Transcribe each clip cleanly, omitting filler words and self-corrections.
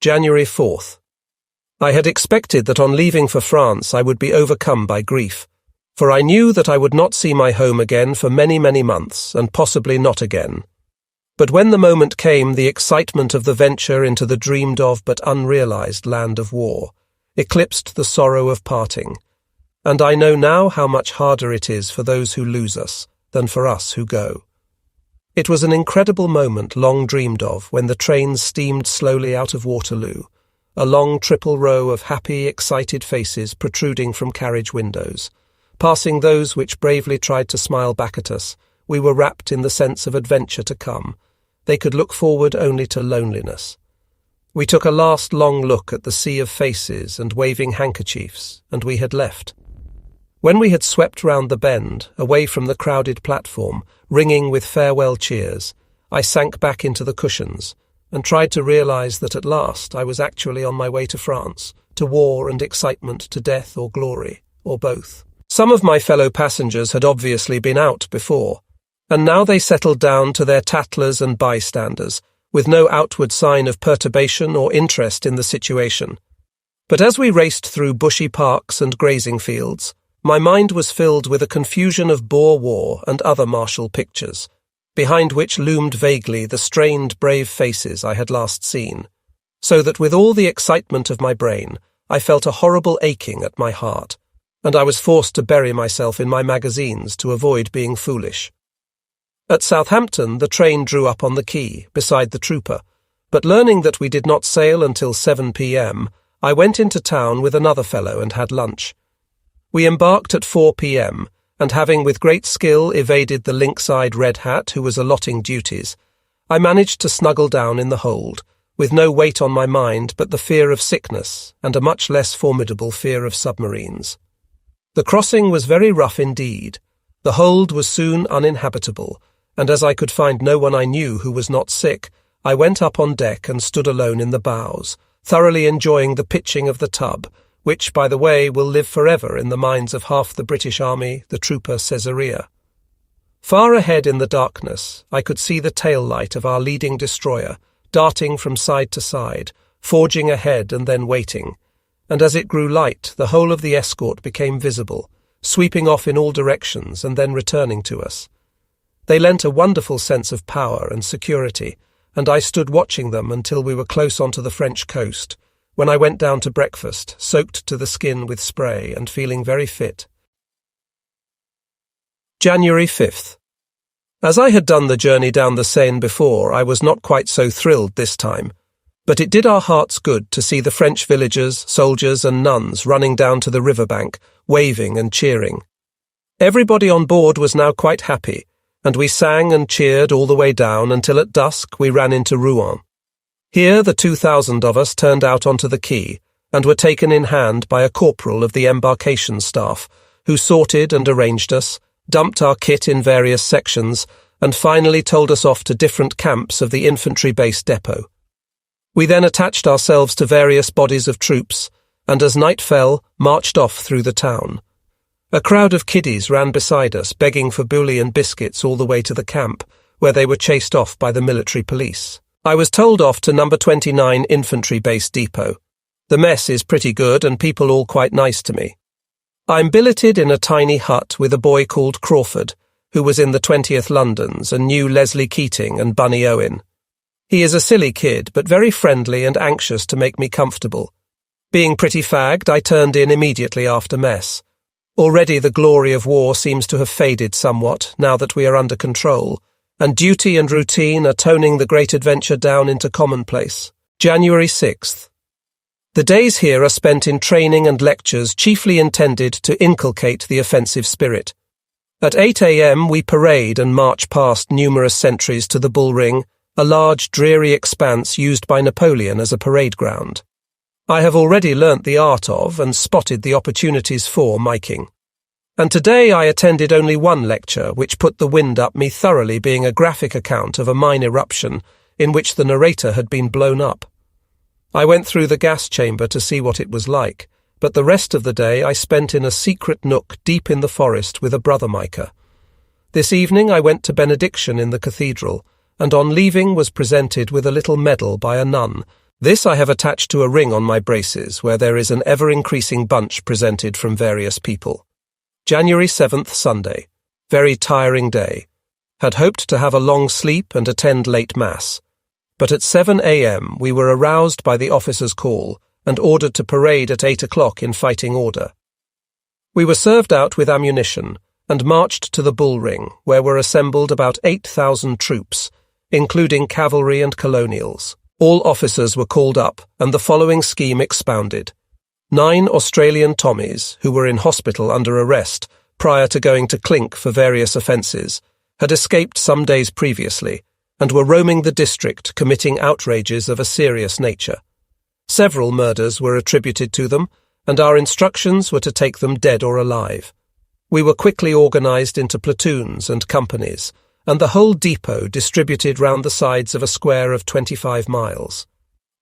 January 4th. I had expected that on leaving for France I would be overcome by grief, for I knew that I would not see my home again for many, many months, and possibly not again. But when the moment came, the excitement of the venture into the dreamed-of but unrealized land of war eclipsed the sorrow of parting, and I know now how much harder it is for those who lose us than for us who go. It was an incredible moment long dreamed of when the trains steamed slowly out of Waterloo, a long triple row of happy, excited faces protruding from carriage windows. Passing those which bravely tried to smile back at us, we were wrapped in the sense of adventure to come. They could look forward only to loneliness. We took a last long look at the sea of faces and waving handkerchiefs, and we had left. When we had swept round the bend, away from the crowded platform, ringing with farewell cheers, I sank back into the cushions and tried to realize that at last I was actually on my way to France, to war and excitement, to death or glory, or both. Some of my fellow passengers had obviously been out before, and now they settled down to their tattlers and bystanders, with no outward sign of perturbation or interest in the situation. But as we raced through bushy parks and grazing fields, my mind was filled with a confusion of Boer War and other martial pictures, behind which loomed vaguely the strained, brave faces I had last seen, so that with all the excitement of my brain, I felt a horrible aching at my heart, and I was forced to bury myself in my magazines to avoid being foolish. At Southampton, the train drew up on the quay, beside the trooper, but learning that we did not sail until 7 p.m., I went into town with another fellow and had lunch. We embarked at 4 p.m., and having with great skill evaded the lynx-eyed red hat who was allotting duties, I managed to snuggle down in the hold, with no weight on my mind but the fear of sickness and a much less formidable fear of submarines. The crossing was very rough indeed. The hold was soon uninhabitable, and as I could find no one I knew who was not sick, I went up on deck and stood alone in the bows, thoroughly enjoying the pitching of the tub, which, by the way, will live forever in the minds of half the British Army, the trooper Caesarea. Far ahead in the darkness, I could see the tail light of our leading destroyer, darting from side to side, forging ahead and then waiting, and as it grew light, the whole of the escort became visible, sweeping off in all directions and then returning to us. They lent a wonderful sense of power and security, and I stood watching them until we were close onto the French coast, when I went down to breakfast, soaked to the skin with spray and feeling very fit. January 5th. As I had done the journey down the Seine before, I was not quite so thrilled this time, but it did our hearts good to see the French villagers, soldiers and nuns running down to the riverbank, waving and cheering. Everybody on board was now quite happy, and we sang and cheered all the way down until at dusk we ran into Rouen. Here the 2,000 of us turned out onto the quay, and were taken in hand by a corporal of the embarkation staff, who sorted and arranged us, dumped our kit in various sections, and finally told us off to different camps of the infantry base depot. We then attached ourselves to various bodies of troops, and as night fell, marched off through the town. A crowd of kiddies ran beside us, begging for bully and biscuits all the way to the camp, where they were chased off by the military police. I was told off to number 29 Infantry Base Depot. The mess is pretty good and people all quite nice to me. I'm billeted in a tiny hut with a boy called Crawford, who was in the 20th Londons and knew Leslie Keating and Bunny Owen. He is a silly kid, but very friendly and anxious to make me comfortable. Being pretty fagged, I turned in immediately after mess. Already the glory of war seems to have faded somewhat now that we are under control, and duty and routine are toning the great adventure down into commonplace. January 6th. The days here are spent in training and lectures chiefly intended to inculcate the offensive spirit. At 8 a.m. we parade and march past numerous sentries to the Bull Ring, a large dreary expanse used by Napoleon as a parade ground. I have already learnt the art of and spotted the opportunities for miking. And today I attended only one lecture, which put the wind up me thoroughly, being a graphic account of a mine eruption in which the narrator had been blown up. I went through the gas chamber to see what it was like, but the rest of the day I spent in a secret nook deep in the forest with a brother miker. This evening I went to benediction in the cathedral, and on leaving was presented with a little medal by a nun, This I have attached to a ring on my braces where there is an ever-increasing bunch presented from various people. January 7th, Sunday. Very tiring day. Had hoped to have a long sleep and attend late mass. But at 7 a.m. we were aroused by the officer's call and ordered to parade at 8 o'clock in fighting order. We were served out with ammunition and marched to the bull ring, where were assembled about 8,000 troops, including cavalry and colonials. All officers were called up, and the following scheme expounded. 9 Australian Tommies, who were in hospital under arrest prior to going to Clink for various offences, had escaped some days previously, and were roaming the district committing outrages of a serious nature. Several murders were attributed to them, and our instructions were to take them dead or alive. We were quickly organised into platoons and companies, and the whole depot distributed round the sides of a square of 25 miles.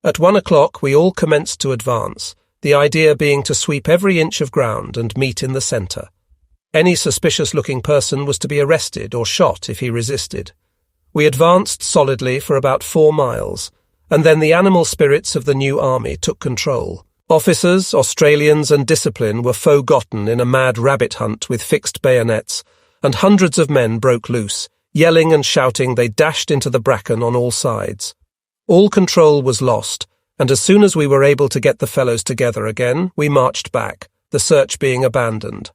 At 1 o'clock we all commenced to advance, the idea being to sweep every inch of ground and meet in the centre. Any suspicious-looking person was to be arrested or shot if he resisted. We advanced solidly for about 4 miles, and then the animal spirits of the new army took control. Officers, Australians and discipline were forgotten in a mad rabbit hunt with fixed bayonets, and hundreds of men broke loose. Yelling and shouting, they dashed into the bracken on all sides. All control was lost, and as soon as we were able to get the fellows together again, we marched back, the search being abandoned.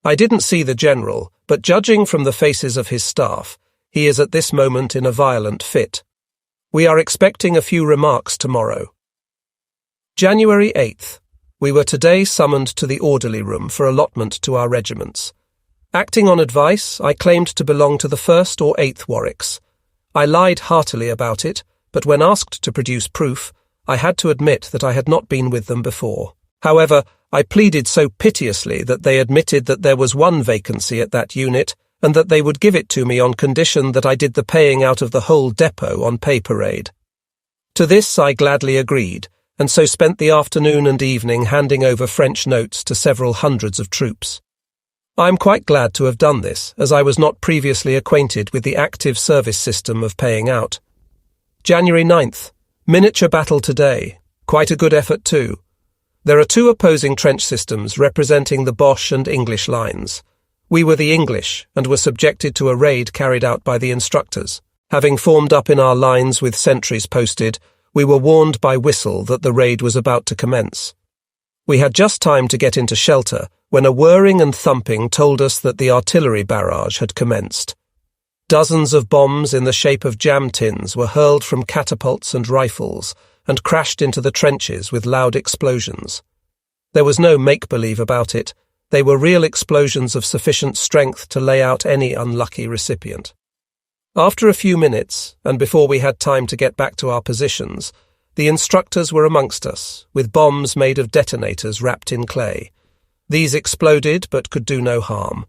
I didn't see the general, but judging from the faces of his staff, he is at this moment in a violent fit. We are expecting a few remarks tomorrow. January 8th. We were today summoned to the orderly room for allotment to our regiments. Acting on advice, I claimed to belong to the 1st or 8th Warwicks. I lied heartily about it, but when asked to produce proof, I had to admit that I had not been with them before. However, I pleaded so piteously that they admitted that there was one vacancy at that unit and that they would give it to me on condition that I did the paying out of the whole depot on pay parade. To this I gladly agreed, and so spent the afternoon and evening handing over French notes to several hundreds of troops. I am quite glad to have done this, as I was not previously acquainted with the active service system of paying out. January 9th. Miniature battle today. Quite a good effort too. There are 2 opposing trench systems representing the Boche and English lines. We were the English, and were subjected to a raid carried out by the instructors. Having formed up in our lines with sentries posted, we were warned by whistle that the raid was about to commence. We had just time to get into shelter when a whirring and thumping told us that the artillery barrage had commenced. Dozens of bombs in the shape of jam tins were hurled from catapults and rifles and crashed into the trenches with loud explosions. There was no make-believe about it. They were real explosions of sufficient strength to lay out any unlucky recipient. After a few minutes, and before we had time to get back to our positions, the instructors were amongst us, with bombs made of detonators wrapped in clay. These exploded but could do no harm.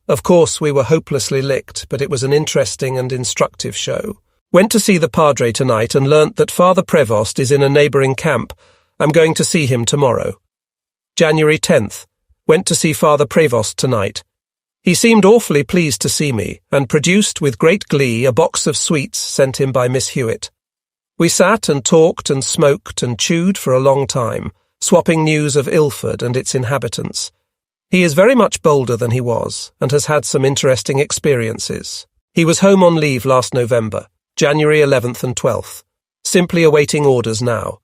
Of course, we were hopelessly licked, but it was an interesting and instructive show. Went to see the Padre tonight and learnt that Father Prevost is in a neighbouring camp. I'm going to see him tomorrow. January 10th. Went to see Father Prevost tonight. He seemed awfully pleased to see me, and produced with great glee a box of sweets sent him by Miss Hewitt. We sat and talked and smoked and chewed for a long time, swapping news of Ilford and its inhabitants. He is very much bolder than he was, and has had some interesting experiences. He was home on leave last November, January 11th and 12th, simply awaiting orders now.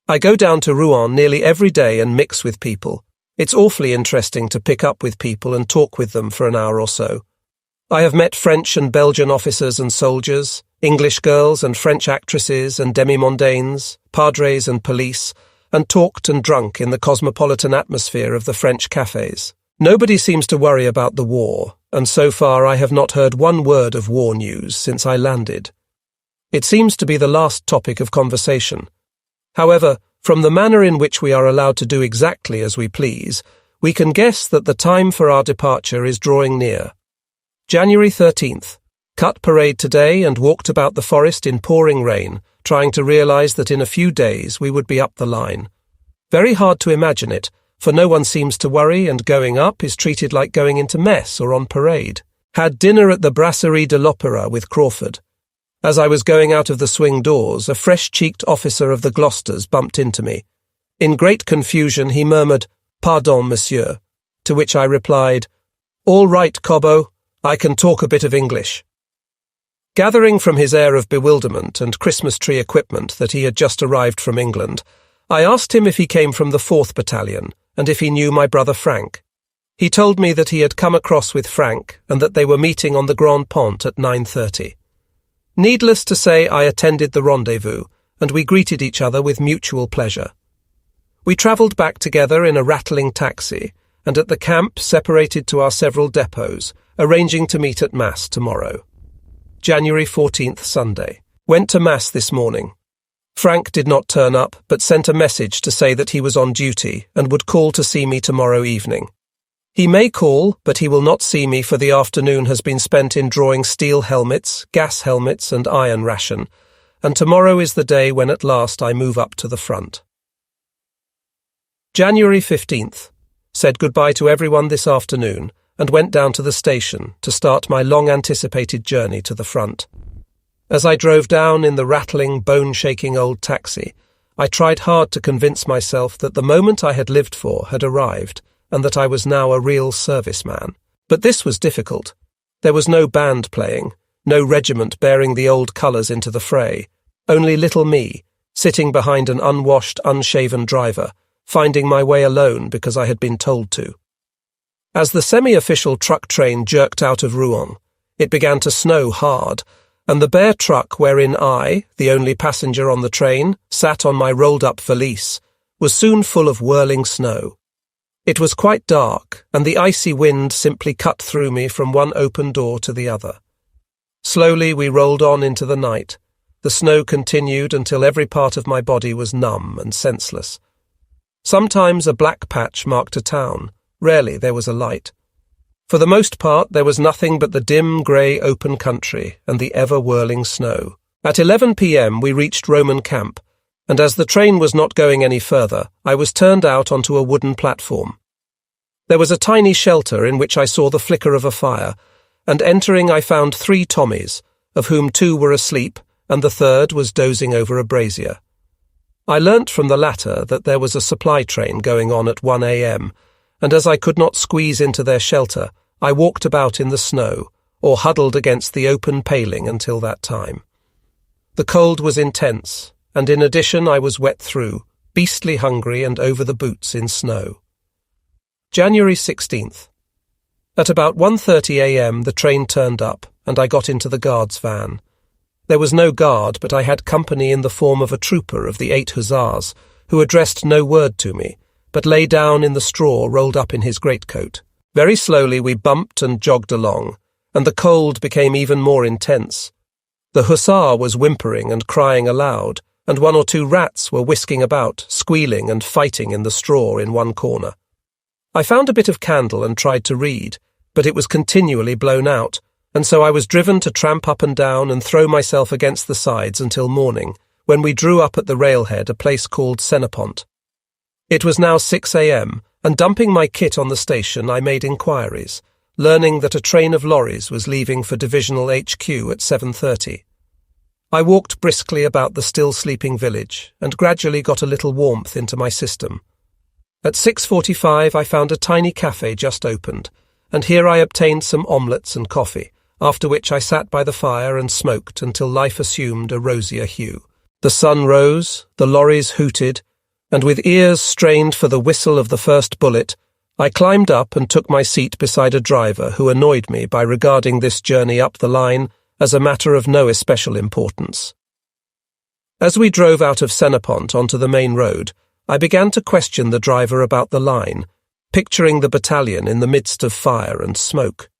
I go down to Rouen nearly every day and mix with people. It's awfully interesting to pick up with people and talk with them for an hour or so. I have met French and Belgian officers and soldiers, English girls and French actresses and demi-mondaines, padres and police, and talked and drunk in the cosmopolitan atmosphere of the French cafes. Nobody seems to worry about the war, and so far I have not heard one word of war news since I landed. It seems to be the last topic of conversation. However, from the manner in which we are allowed to do exactly as we please, we can guess that the time for our departure is drawing near. January 13th. Cut parade today and walked about the forest in pouring rain, trying to realise that in a few days we would be up the line. Very hard to imagine it, for no one seems to worry, and going up is treated like going into mess or on parade. Had dinner at the Brasserie de l'Opéra with Crawford. As I was going out of the swing doors, a fresh-cheeked officer of the Gloucesters bumped into me. In great confusion, he murmured, "Pardon, monsieur," to which I replied, "All right, Cobbo, I can talk a bit of English." Gathering from his air of bewilderment and Christmas tree equipment that he had just arrived from England, I asked him if he came from the 4th Battalion and if he knew my brother Frank. He told me that he had come across with Frank and that they were meeting on the Grand Pont at 9:30. Needless to say, I attended the rendezvous, and we greeted each other with mutual pleasure. We travelled back together in a rattling taxi, and at the camp separated to our several depots, arranging to meet at Mass tomorrow. January 14th, Sunday. Went to Mass this morning. Frank did not turn up, but sent a message to say that he was on duty and would call to see me tomorrow evening. He may call, but he will not see me, for the afternoon has been spent in drawing steel helmets, gas helmets and iron ration, and tomorrow is the day when at last I move up to the front. January 15th. Said goodbye to everyone this afternoon and went down to the station to start my long-anticipated journey to the front. As I drove down in the rattling, bone-shaking old taxi, I tried hard to convince myself that the moment I had lived for had arrived and that I was now a real serviceman. But this was difficult. There was no band playing, no regiment bearing the old colours into the fray, only little me, sitting behind an unwashed, unshaven driver, finding my way alone because I had been told to. As the semi-official truck train jerked out of Rouen, it began to snow hard, and the bare truck wherein I, the only passenger on the train, sat on my rolled-up valise, was soon full of whirling snow. It was quite dark, and the icy wind simply cut through me from one open door to the other. Slowly we rolled on into the night. The snow continued until every part of my body was numb and senseless. Sometimes a black patch marked a town. Rarely there was a light. For the most part there was nothing but the dim, grey, open country and the ever-whirling snow. At 11 p.m. we reached Roman camp, and as the train was not going any further, I was turned out onto a wooden platform. There was a tiny shelter in which I saw the flicker of a fire, and entering I found 3 Tommies, of whom 2 were asleep and the third was dozing over a brazier. I learnt from the latter that there was a supply train going on at 1 a.m., and as I could not squeeze into their shelter, I walked about in the snow, or huddled against the open paling until that time. The cold was intense, and in addition I was wet through, beastly hungry and over the boots in snow. January 16th. At about 1:30 a.m. the train turned up, and I got into the guard's van. There was no guard, but I had company in the form of a trooper of the 8 Hussars, who addressed no word to me, but lay down in the straw rolled up in his greatcoat. Very slowly we bumped and jogged along, and the cold became even more intense. The hussar was whimpering and crying aloud, and 1 or 2 rats were whisking about, squealing and fighting in the straw in one corner. I found a bit of candle and tried to read, but it was continually blown out, and so I was driven to tramp up and down and throw myself against the sides until morning, when we drew up at the railhead a place called Senapont. It was now 6 a.m., and dumping my kit on the station I made inquiries, learning that a train of lorries was leaving for Divisional HQ at 7:30. I walked briskly about the still-sleeping village and gradually got a little warmth into my system. At 6:45 I found a tiny cafe just opened, and here I obtained some omelettes and coffee, after which I sat by the fire and smoked until life assumed a rosier hue. The sun rose, the lorries hooted, and with ears strained for the whistle of the first bullet, I climbed up and took my seat beside a driver who annoyed me by regarding this journey up the line as a matter of no especial importance. As we drove out of Senapont onto the main road, I began to question the driver about the line, picturing the battalion in the midst of fire and smoke.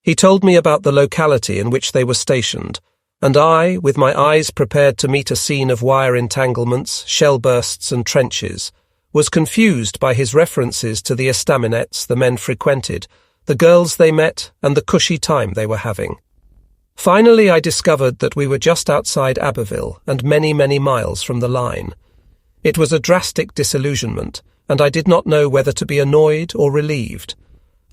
He told me about the locality in which they were stationed, and I, with my eyes prepared to meet a scene of wire entanglements, shell bursts and trenches, was confused by his references to the estaminets the men frequented, the girls they met, and the cushy time they were having. Finally I discovered that we were just outside Abbeville and many, many miles from the line. It was a drastic disillusionment, and I did not know whether to be annoyed or relieved.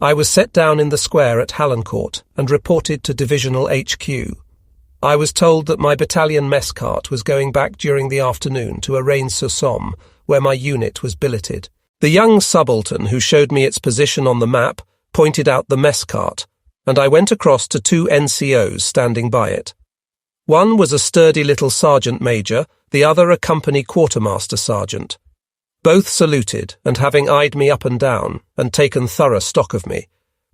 I was set down in the square at Hallencourt and reported to Divisional HQ. I was told that my battalion mess cart was going back during the afternoon to Rennes-sur-Somme, where my unit was billeted. The young subaltern who showed me its position on the map pointed out the mess cart, and I went across to two NCOs standing by it. One was a sturdy little sergeant major, the other a company quartermaster sergeant. Both saluted, and having eyed me up and down, and taken thorough stock of me,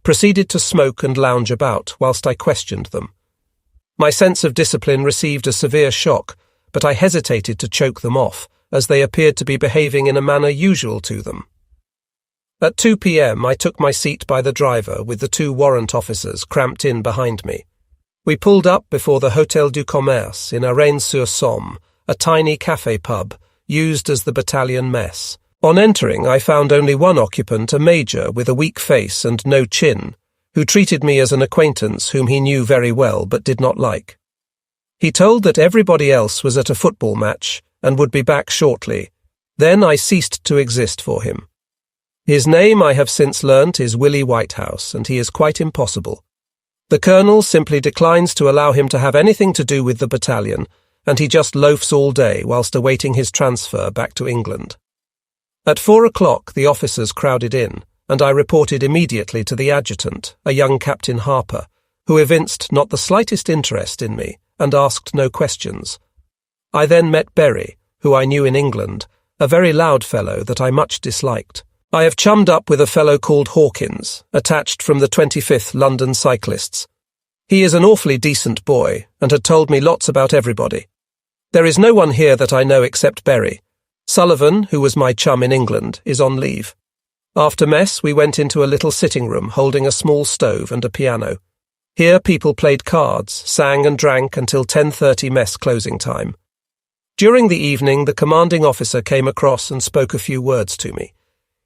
proceeded to smoke and lounge about whilst I questioned them. My sense of discipline received a severe shock, but I hesitated to choke them off, as they appeared to be behaving in a manner usual to them. At 2 p.m. I took my seat by the driver with the two warrant officers cramped in behind me. We pulled up before the Hôtel du Commerce in Rennes-sur-Somme, a tiny café pub, used as the battalion mess. On entering, I found only one occupant, a major with a weak face and no chin, who treated me as an acquaintance whom he knew very well but did not like. He told that everybody else was at a football match and would be back shortly. Then I ceased to exist for him. His name, I have since learnt, is Willie Whitehouse, and he is quite impossible. The colonel simply declines to allow him to have anything to do with the battalion, and he just loafs all day whilst awaiting his transfer back to England. At 4 o'clock the officers crowded in, and I reported immediately to the adjutant, a young Captain Harper, who evinced not the slightest interest in me, and asked no questions. I then met Berry, who I knew in England, a very loud fellow that I much disliked. I have chummed up with a fellow called Hawkins, attached from the 25th London Cyclists. He is an awfully decent boy, and had told me lots about everybody. There is no one here that I know except Berry. Sullivan, who was my chum in England, is on leave. After mess, we went into a little sitting room holding a small stove and a piano. Here people played cards, sang and drank until 10:30 mess closing time. During the evening, the commanding officer came across and spoke a few words to me.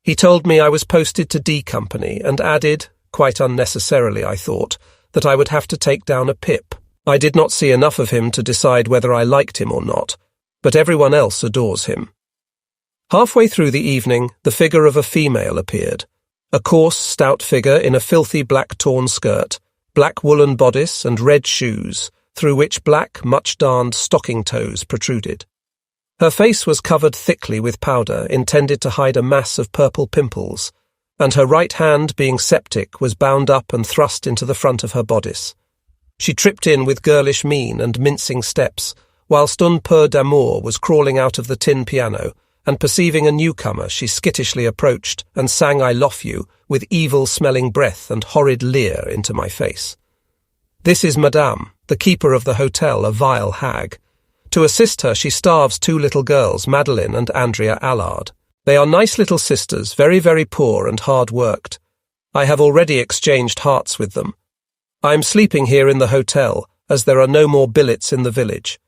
He told me I was posted to D Company and added, quite unnecessarily I thought, that I would have to take down a pip. I did not see enough of him to decide whether I liked him or not, but everyone else adores him. Halfway through the evening, the figure of a female appeared. A coarse, stout figure in a filthy black torn skirt, black woolen bodice and red shoes, through which black, much-darned stocking toes protruded. Her face was covered thickly with powder intended to hide a mass of purple pimples, and her right hand, being septic, was bound up and thrust into the front of her bodice. She tripped in with girlish mien and mincing steps, whilst un peu d'amour was crawling out of the tin piano, and perceiving a newcomer, she skittishly approached and sang I Love You with evil-smelling breath and horrid leer into my face. This is Madame, the keeper of the hotel, a vile hag. To assist her, she starves two little girls, Madeline and Andrea Allard. They are nice little sisters, very, very poor and hard-worked. I have already exchanged hearts with them. I am sleeping here in the hotel, as there are no more billets in the village.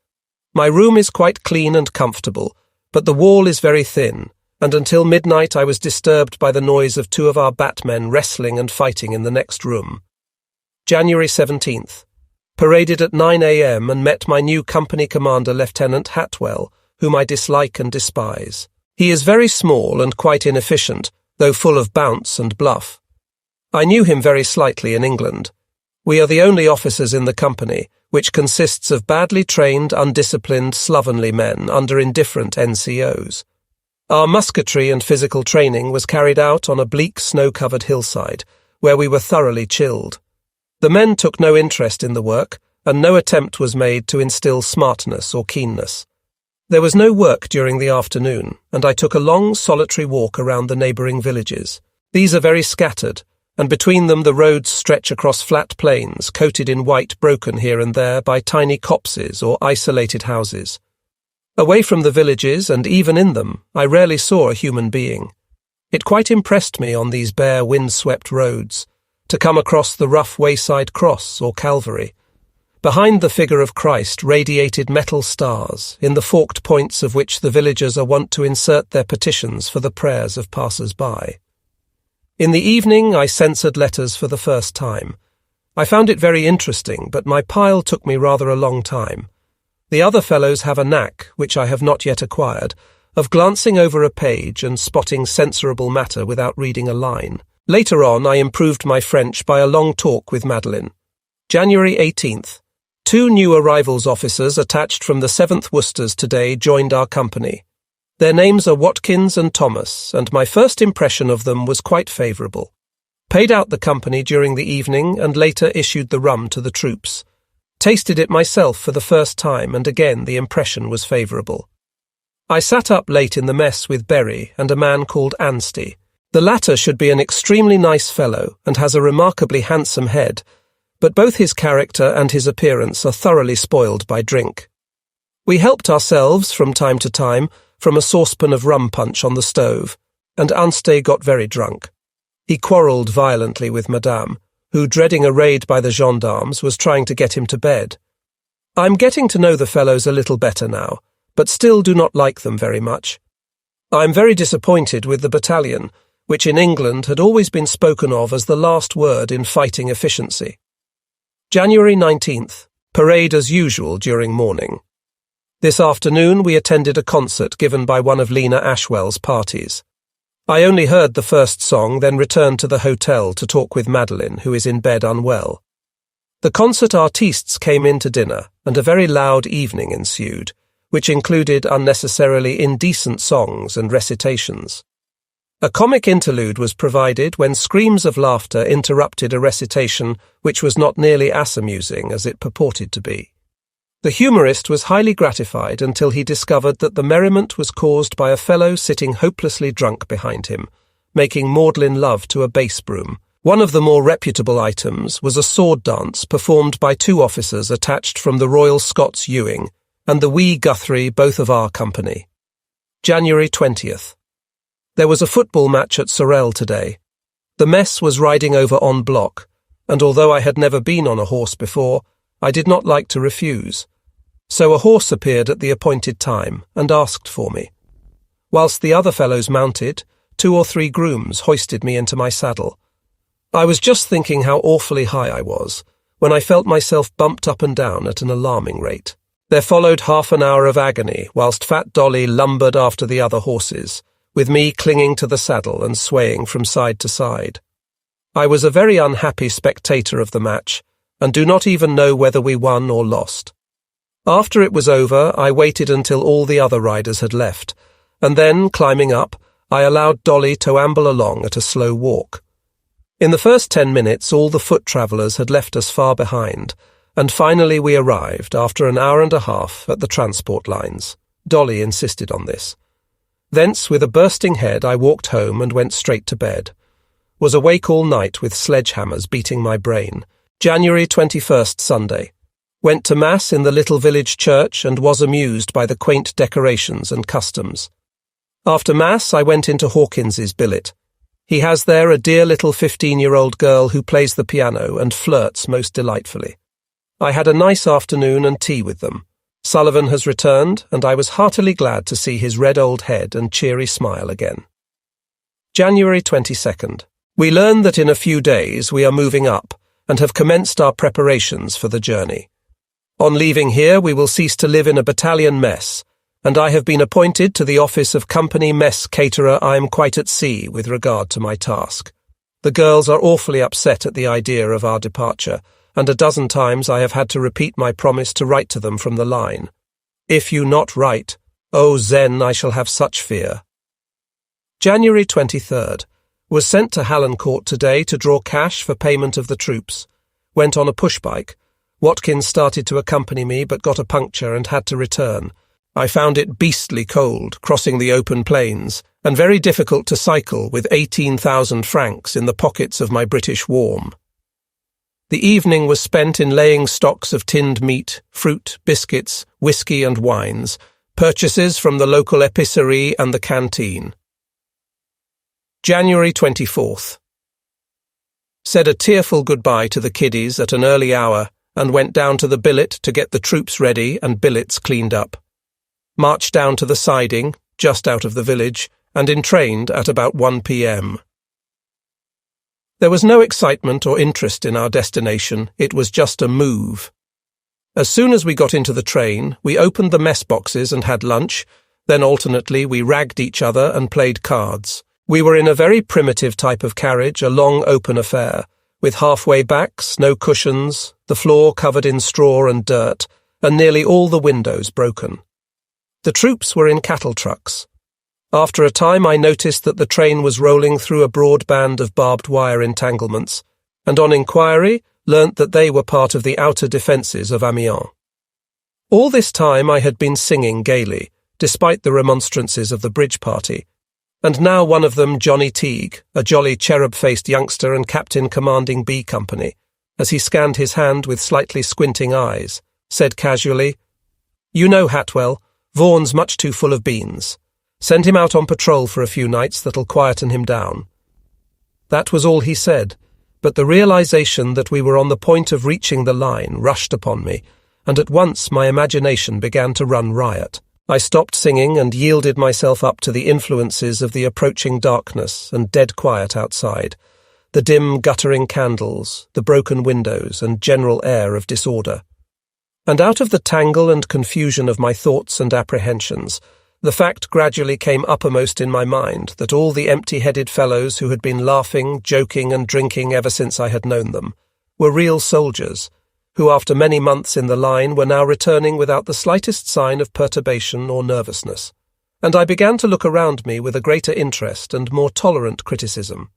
My room is quite clean and comfortable, but the wall is very thin, and until midnight I was disturbed by the noise of two of our batmen wrestling and fighting in the next room. January 17th. Paraded at 9 a.m. and met my new company commander, Lieutenant Hatwell, whom I dislike and despise. He is very small and quite inefficient, though full of bounce and bluff. I knew him very slightly in England. We are the only officers in the company, which consists of badly trained, undisciplined, slovenly men under indifferent NCOs. Our musketry and physical training was carried out on a bleak, snow-covered hillside, where we were thoroughly chilled. The men took no interest in the work, and no attempt was made to instill smartness or keenness. There was no work during the afternoon, and I took a long, solitary walk around the neighbouring villages. These are very scattered, and between them the roads stretch across flat plains, coated in white, broken here and there by tiny copses or isolated houses. Away from the villages, and even in them, I rarely saw a human being. It quite impressed me on these bare, wind-swept roads, to come across the rough wayside cross or Calvary. Behind the figure of Christ radiated metal stars, in the forked points of which the villagers are wont to insert their petitions for the prayers of passers-by. In the evening I censored letters for the first time. I found it very interesting, but my pile took me rather a long time. The other fellows have a knack, which I have not yet acquired, of glancing over a page and spotting censorable matter without reading a line. Later on I improved my French by a long talk with Madeline. January 18th. 2 new arrivals officers attached from the 7th Worcesters today joined our company. Their names are Watkins and Thomas, and my first impression of them was quite favourable. Paid out the company during the evening and later issued the rum to the troops. Tasted it myself for the first time, and again the impression was favourable. I sat up late in the mess with Berry and a man called Anstey. The latter should be an extremely nice fellow and has a remarkably handsome head, but both his character and his appearance are thoroughly spoiled by drink. We helped ourselves from time to time from a saucepan of rum punch on the stove, and Anstey got very drunk. He quarrelled violently with Madame, who, dreading a raid by the gendarmes, was trying to get him to bed. I'm getting to know the fellows a little better now, but still do not like them very much. I'm very disappointed with the battalion, which in England had always been spoken of as the last word in fighting efficiency. January 19th. Parade as usual during morning. This afternoon we attended a concert given by one of Lena Ashwell's parties. I only heard the first song, then returned to the hotel to talk with Madeline, who is in bed unwell. The concert artistes came in to dinner, and a very loud evening ensued, which included unnecessarily indecent songs and recitations. A comic interlude was provided when screams of laughter interrupted a recitation which was not nearly as amusing as it purported to be. The humorist was highly gratified until he discovered that the merriment was caused by a fellow sitting hopelessly drunk behind him, making maudlin love to a bass broom. One of the more reputable items was a sword dance performed by 2 officers attached from the Royal Scots Ewing and the Wee Guthrie, both of our company. January 20th. There was a football match at Sorel today. The mess was riding over en bloc, and although I had never been on a horse before, I did not like to refuse. So a horse appeared at the appointed time and asked for me. Whilst the other fellows mounted, 2 or 3 grooms hoisted me into my saddle. I was just thinking how awfully high I was, when I felt myself bumped up and down at an alarming rate. There followed half an hour of agony, whilst Fat Dolly lumbered after the other horses, with me clinging to the saddle and swaying from side to side. I was a very unhappy spectator of the match, and do not even know whether we won or lost. After it was over, I waited until all the other riders had left, and then, climbing up, I allowed Dolly to amble along at a slow walk. In the first 10 minutes, all the foot travellers had left us far behind, and finally we arrived, after an hour and a half, at the transport lines. Dolly insisted on this. Thence, with a bursting head, I walked home and went straight to bed. Was awake all night with sledgehammers beating my brain. January 21st, Sunday. Went to Mass in the little village church and was amused by the quaint decorations and customs. After Mass, I went into Hawkins's billet. He has there a dear little 15-year-old girl who plays the piano and flirts most delightfully. I had a nice afternoon and tea with them. Sullivan has returned, and I was heartily glad to see his red old head and cheery smile again. January 22nd. We learn that in a few days we are moving up and have commenced our preparations for the journey. On leaving here, we will cease to live in a battalion mess, and I have been appointed to the office of company mess caterer. I am quite at sea with regard to my task. The girls are awfully upset at the idea of our departure, and a dozen times I have had to repeat my promise to write to them from the line. If you not write, oh Zen, I shall have such fear. January 23rd. Was sent to Hallencourt today to draw cash for payment of the troops. Went on a push-bike. Watkins started to accompany me but got a puncture and had to return. I found it beastly cold, crossing the open plains, and very difficult to cycle with 18,000 francs in the pockets of my British warm. The evening was spent in laying stocks of tinned meat, fruit, biscuits, whisky and wines, purchases from the local épicerie and the canteen. January 24th. Said a tearful goodbye to the kiddies at an early hour and went down to the billet to get the troops ready and billets cleaned up. Marched down to the siding, just out of the village, and entrained at about 1 p.m. There was no excitement or interest in our destination, it was just a move. As soon as we got into the train, we opened the mess boxes and had lunch, then alternately we ragged each other and played cards. We were in a very primitive type of carriage, a long open affair, with halfway backs, no cushions, the floor covered in straw and dirt, and nearly all the windows broken. The troops were in cattle trucks. After a time I noticed that the train was rolling through a broad band of barbed wire entanglements, and on inquiry learnt that they were part of the outer defences of Amiens. All this time I had been singing gaily, despite the remonstrances of the bridge party, and now one of them, Johnny Teague, a jolly cherub-faced youngster and captain commanding B Company, as he scanned his hand with slightly squinting eyes, said casually, "You know, Hatwell, Vaughan's much too full of beans. Send him out on patrol for a few nights that'll quieten him down." That was all he said, but the realization that we were on the point of reaching the line rushed upon me, and at once my imagination began to run riot. I stopped singing and yielded myself up to the influences of the approaching darkness and dead quiet outside, the dim guttering candles, the broken windows, and general air of disorder. And out of the tangle and confusion of my thoughts and apprehensions, the fact gradually came uppermost in my mind that all the empty-headed fellows who had been laughing, joking, and drinking ever since I had known them were real soldiers, who after many months in the line were now returning without the slightest sign of perturbation or nervousness. And I began to look around me with a greater interest and more tolerant criticism.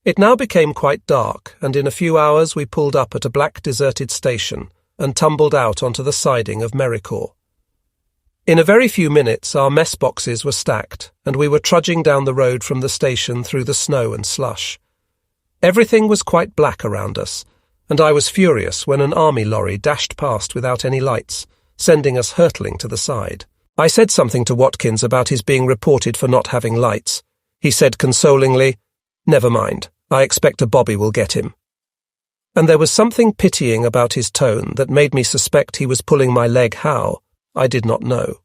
It now became quite dark, and in a few hours we pulled up at a black deserted station and tumbled out onto the siding of Méricourt. In a very few minutes our mess boxes were stacked, and we were trudging down the road from the station through the snow and slush. Everything was quite black around us, and I was furious when an army lorry dashed past without any lights, sending us hurtling to the side. I said something to Watkins about his being reported for not having lights. He said consolingly, "Never mind, I expect a bobby will get him." And there was something pitying about his tone that made me suspect he was pulling my leg. How, I did not know.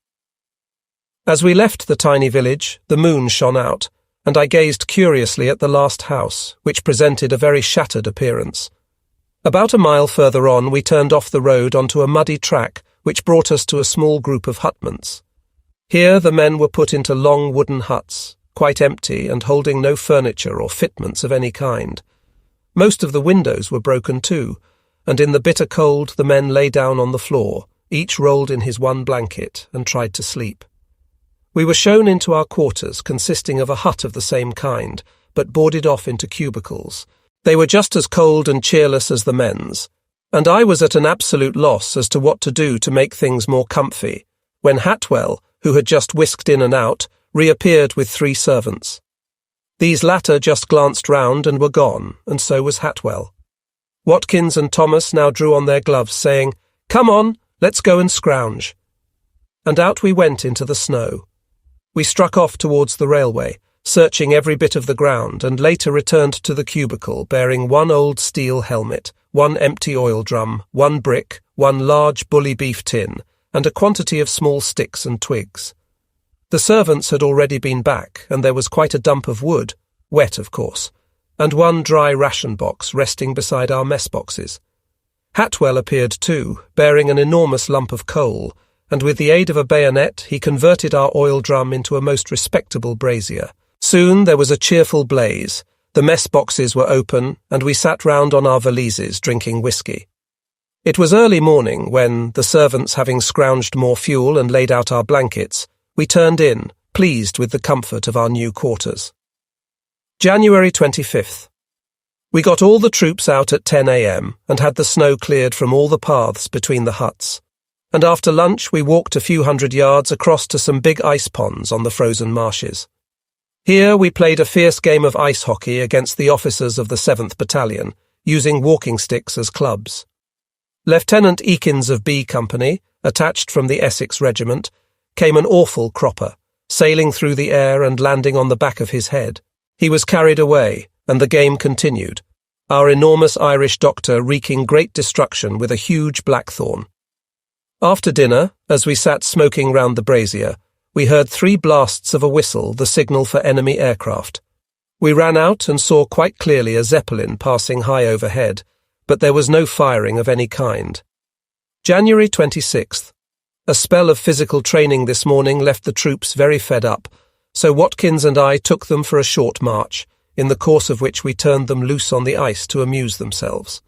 As we left the tiny village, the moon shone out, and I gazed curiously at the last house, which presented a very shattered appearance. About a mile further on, we turned off the road onto a muddy track which brought us to a small group of hutments. Here the men were put into long wooden huts, quite empty and holding no furniture or fitments of any kind. Most of the windows were broken too, and in the bitter cold the men lay down on the floor, each rolled in his one blanket, and tried to sleep. We were shown into our quarters, consisting of a hut of the same kind, but boarded off into cubicles. They were just as cold and cheerless as the men's, and I was at an absolute loss as to what to do to make things more comfy, when Hatwell, who had just whisked in and out, reappeared with 3 servants. These latter just glanced round and were gone, and so was Hatwell. Watkins and Thomas now drew on their gloves, saying, "Come on, let's go and scrounge." And out we went into the snow. We struck off towards the railway, searching every bit of the ground, and later returned to the cubicle bearing 1 old steel helmet, 1 empty oil drum, 1 brick, 1 large bully beef tin, and a quantity of small sticks and twigs. The servants had already been back, and there was quite a dump of wood, wet of course, and 1 dry ration box resting beside our mess boxes. Hatwell appeared too, bearing an enormous lump of coal, and with the aid of a bayonet he converted our oil drum into a most respectable brazier. Soon there was a cheerful blaze, the mess boxes were open, and we sat round on our valises drinking whisky. It was early morning when, the servants having scrounged more fuel and laid out our blankets, we turned in, pleased with the comfort of our new quarters. January 25th. We got all the troops out at 10 a.m. and had the snow cleared from all the paths between the huts, and after lunch we walked a few hundred yards across to some big ice ponds on the frozen marshes. Here we played a fierce game of ice hockey against the officers of the 7th Battalion, using walking sticks as clubs. Lieutenant Eakins of B Company, attached from the Essex Regiment, came an awful cropper, sailing through the air and landing on the back of his head. He was carried away, and the game continued, our enormous Irish doctor wreaking great destruction with a huge blackthorn. After dinner, as we sat smoking round the brazier, we heard 3 blasts of a whistle, the signal for enemy aircraft. We ran out and saw quite clearly a Zeppelin passing high overhead, but there was no firing of any kind. January 26th. A spell of physical training this morning left the troops very fed up, so Watkins and I took them for a short march, in the course of which we turned them loose on the ice to amuse themselves.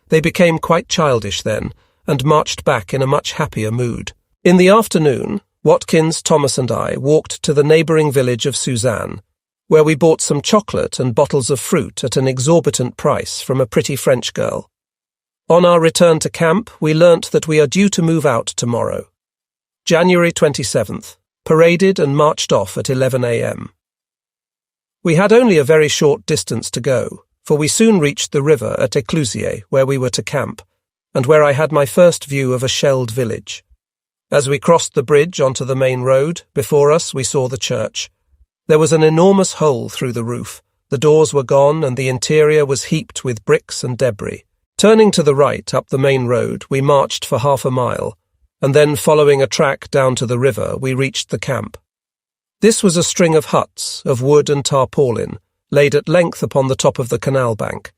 They became quite childish then, and marched back in a much happier mood. In the afternoon, Watkins, Thomas and I walked to the neighbouring village of Suzanne, where we bought some chocolate and bottles of fruit at an exorbitant price from a pretty French girl. On our return to camp, we learnt that we are due to move out tomorrow. January 27th, paraded and marched off at 11 a.m. We had only a very short distance to go, for we soon reached the river at Éclusier, where we were to camp, and where I had my first view of a shelled village. As we crossed the bridge onto the main road, before us we saw the church. There was an enormous hole through the roof, the doors were gone, and the interior was heaped with bricks and debris. Turning to the right up the main road, we marched for half a mile, and then following a track down to the river, we reached the camp. This was a string of huts of wood and tarpaulin, laid at length upon the top of the canal bank.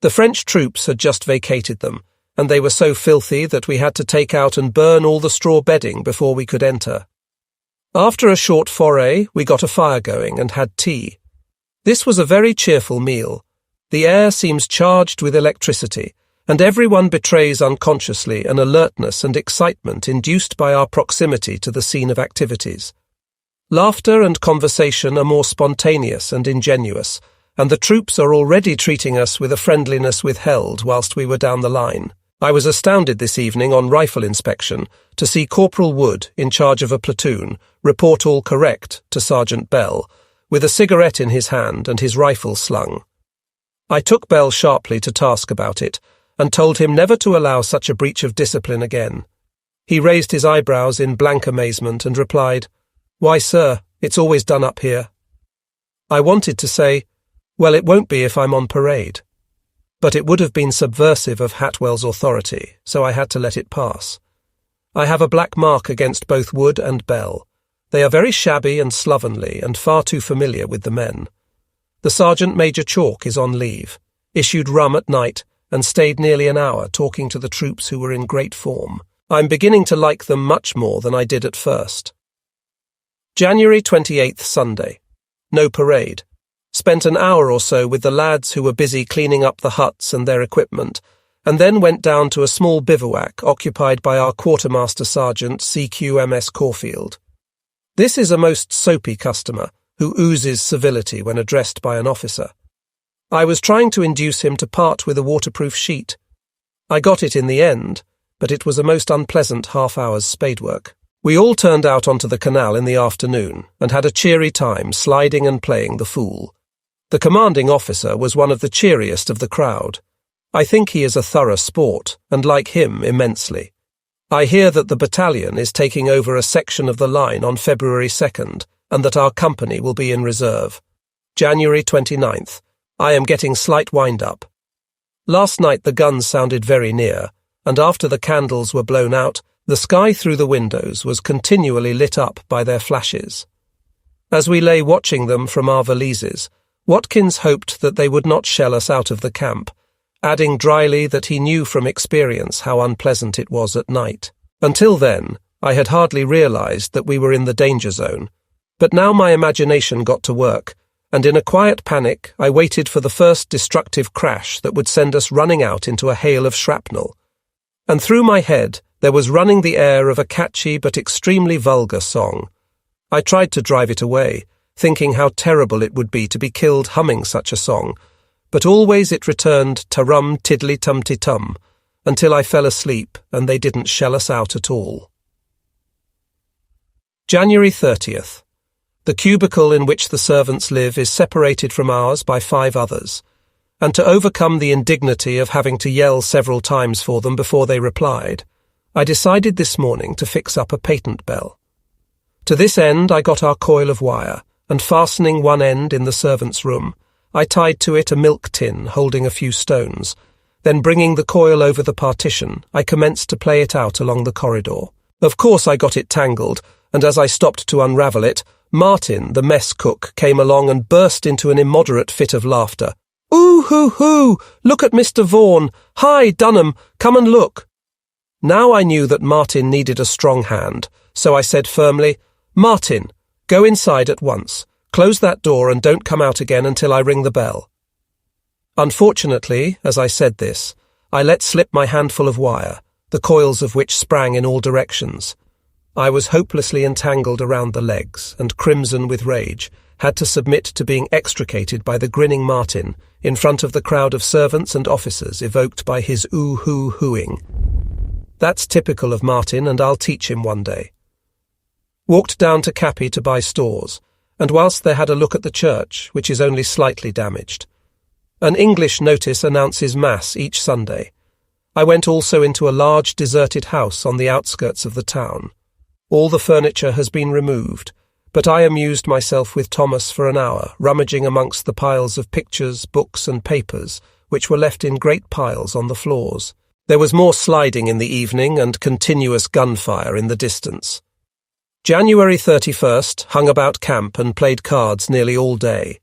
The French troops had just vacated them, and they were so filthy that we had to take out and burn all the straw bedding before we could enter. After a short foray, we got a fire going and had tea. This was a very cheerful meal. The air seems charged with electricity, and everyone betrays unconsciously an alertness and excitement induced by our proximity to the scene of activities. Laughter and conversation are more spontaneous and ingenuous, and the troops are already treating us with a friendliness withheld whilst we were down the line. I was astounded this evening on rifle inspection to see Corporal Wood, in charge of a platoon, report all correct to Sergeant Bell, with a cigarette in his hand and his rifle slung. I took Bell sharply to task about it, and told him never to allow such a breach of discipline again. He raised his eyebrows in blank amazement and replied, "Why, sir, it's always done up here." I wanted to say, "Well, it won't be if I'm on parade." But it would have been subversive of Hatwell's authority, so I had to let it pass. I have a black mark against both Wood and Bell. They are very shabby and slovenly and far too familiar with the men. The Sergeant Major Chalk is on leave, issued rum at night, and stayed nearly an hour talking to the troops who were in great form. I'm beginning to like them much more than I did at first. January 28th, Sunday. No parade. Spent an hour or so with the lads who were busy cleaning up the huts and their equipment, and then went down to a small bivouac occupied by our Quartermaster Sergeant CQMS Caulfield. This is a most soapy customer, who oozes civility when addressed by an officer. I was trying to induce him to part with a waterproof sheet. I got it in the end, but it was a most unpleasant half-hour's spadework. We all turned out onto the canal in the afternoon, and had a cheery time sliding and playing the fool. The commanding officer was one of the cheeriest of the crowd. I think he is a thorough sport, and like him immensely. I hear that the battalion is taking over a section of the line on February 2nd, and that our company will be in reserve. January 29th. I am getting slight wind-up. Last night the guns sounded very near, and after the candles were blown out, the sky through the windows was continually lit up by their flashes. As we lay watching them from our valises, Watkins hoped that they would not shell us out of the camp, adding dryly that he knew from experience how unpleasant it was at night. Until then, I had hardly realized that we were in the danger zone, but now my imagination got to work, and in a quiet panic I waited for the first destructive crash that would send us running out into a hail of shrapnel. And through my head there was running the air of a catchy but extremely vulgar song. I tried to drive it away, thinking how terrible it would be to be killed humming such a song, but always it returned ta-rum tiddly-tum-ti-tum, until I fell asleep and they didn't shell us out at all. January 30th. The cubicle in which the servants live is separated from ours by 5 others, and to overcome the indignity of having to yell several times for them before they replied, I decided this morning to fix up a patent bell. To this end I got our coil of wire, and fastening one end in the servants' room, I tied to it a milk tin holding a few stones. Then bringing the coil over the partition, I commenced to play it out along the corridor. Of course I got it tangled, and as I stopped to unravel it, Martin, the mess cook, came along and burst into an immoderate fit of laughter. "Ooh-hoo-hoo! Look at Mr. Vaughan! Hi, Dunham! Come and look!" Now I knew that Martin needed a strong hand, so I said firmly, "Martin, go inside at once. Close that door and don't come out again until I ring the bell." Unfortunately, as I said this, I let slip my handful of wire, the coils of which sprang in all directions. I was hopelessly entangled around the legs, and, crimson with rage, had to submit to being extricated by the grinning Martin in front of the crowd of servants and officers evoked by his ooh-hoo-hooing. That's typical of Martin, and I'll teach him one day. Walked down to Cappy to buy stores, and whilst they had a look at the church, which is only slightly damaged. An English notice announces Mass each Sunday. I went also into a large deserted house on the outskirts of the town. All the furniture has been removed, but I amused myself with Thomas for an hour, rummaging amongst the piles of pictures, books and papers, which were left in great piles on the floors. There was more sliding in the evening and continuous gunfire in the distance. January 31st hung about camp and played cards nearly all day.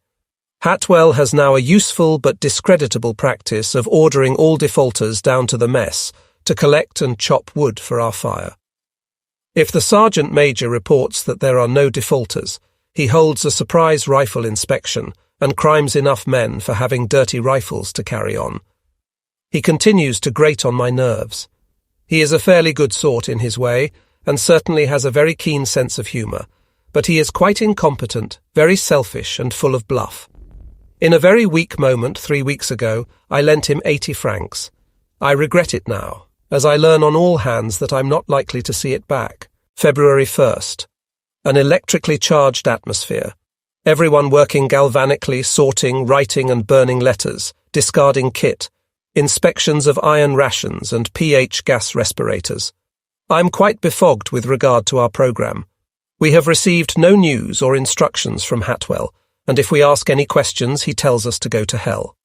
Hatwell has now a useful but discreditable practice of ordering all defaulters down to the mess to collect and chop wood for our fire. If the sergeant major reports that there are no defaulters, he holds a surprise rifle inspection and crimes enough men for having dirty rifles to carry on. He continues to grate on my nerves. He is a fairly good sort in his way, and certainly has a very keen sense of humour, but he is quite incompetent, very selfish and full of bluff. In a very weak moment 3 weeks ago, I lent him 80 francs. I regret it now, as I learn on all hands that I'm not likely to see it back. February 1st. An electrically charged atmosphere. Everyone working galvanically, sorting, writing and burning letters, discarding kit, inspections of iron rations and pH gas respirators. I'm quite befogged with regard to our programme. We have received no news or instructions from Hatwell, and if we ask any questions, he tells us to go to hell.